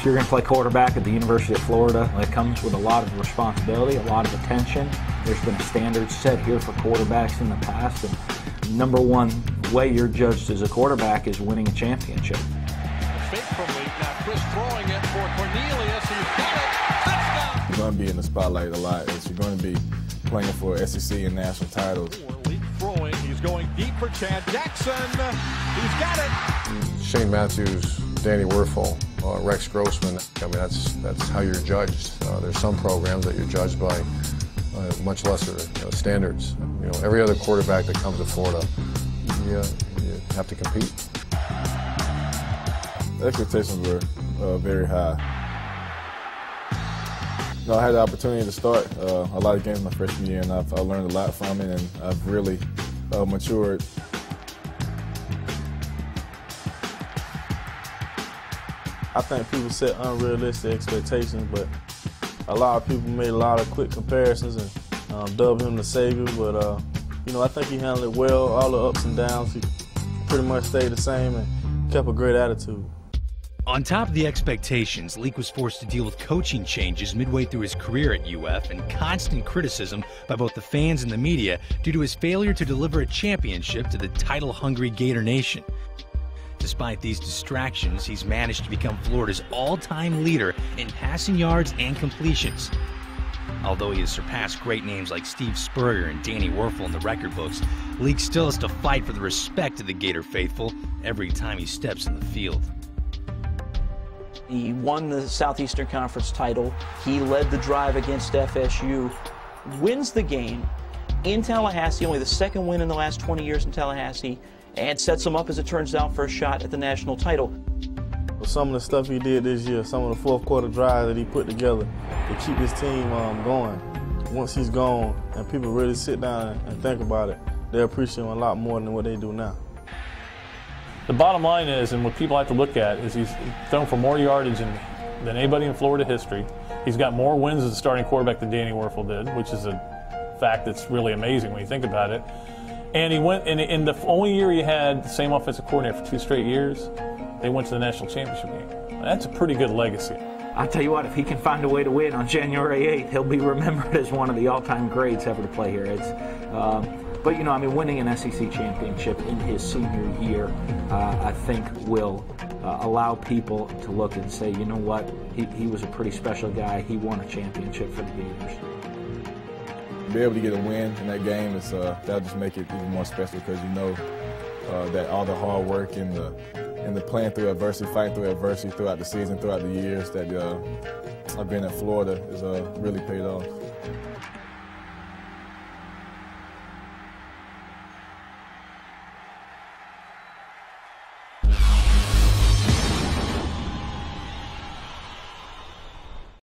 if you're going to play quarterback at the University of Florida, it comes with a lot of responsibility, a lot of attention. There's been standards set here for quarterbacks in the past, and number one way you're judged as a quarterback is winning a championship. Fake from Leak, now Chris throwing it for Cornelius, who's got it, touchdown! You're going to be in the spotlight a lot, as you're going to be playing for SEC and national titles. Leak throwing, he's going deep for Chad Jackson, he's got it! Shane Matthews, Danny Werfel, Rex Grossman, I mean, that's how you're judged. There's some programs that you're judged by much lesser standards. Every other quarterback that comes to Florida, you have to compete. The expectations were very high. I had the opportunity to start a lot of games my freshman year, and I've learned a lot from it, and I've really matured. I think people set unrealistic expectations, but a lot of people made a lot of quick comparisons and dubbed him the savior. But I think he handled it well. All the ups and downs, he pretty much stayed the same and kept a great attitude. On top of the expectations, Leak was forced to deal with coaching changes midway through his career at UF and constant criticism by both the fans and the media due to his failure to deliver a championship to the title-hungry Gator Nation. Despite these distractions, he's managed to become Florida's all-time leader in passing yards and completions. Although he has surpassed great names like Steve Spurrier and Danny Werfel in the record books, Leak still has to fight for the respect of the Gator faithful every time he steps in the field. He won the Southeastern Conference title. He led the drive against FSU, wins the game in Tallahassee, only the second win in the last 20 years in Tallahassee, and sets him up, as it turns out, for a shot at the national title. Some of the stuff he did this year, some of the fourth quarter drives that he put together to keep his team going. Once he's gone and people really sit down and think about it, they appreciate him a lot more than what they do now. The bottom line is, and what people have to look at, is he's thrown for more yardage than anybody in Florida history. He's got more wins as a starting quarterback than Danny Werfel did, which is a fact that's really amazing when you think about it. And he went, in the only year he had the same offensive coordinator for 2 straight years, they went to the national championship game. That's a pretty good legacy. I'll tell you what, if he can find a way to win on January 8th, he'll be remembered as one of the all-time greats ever to play here. But winning an SEC championship in his senior year, I think will allow people to look and say, you know what, he was a pretty special guy. He won a championship for the Gators. Be able to get a win in that game, that'll just make it even more special, because that all the hard work and the playing through adversity, fighting through adversity throughout the season, throughout the years that I've been at Florida is really paid off.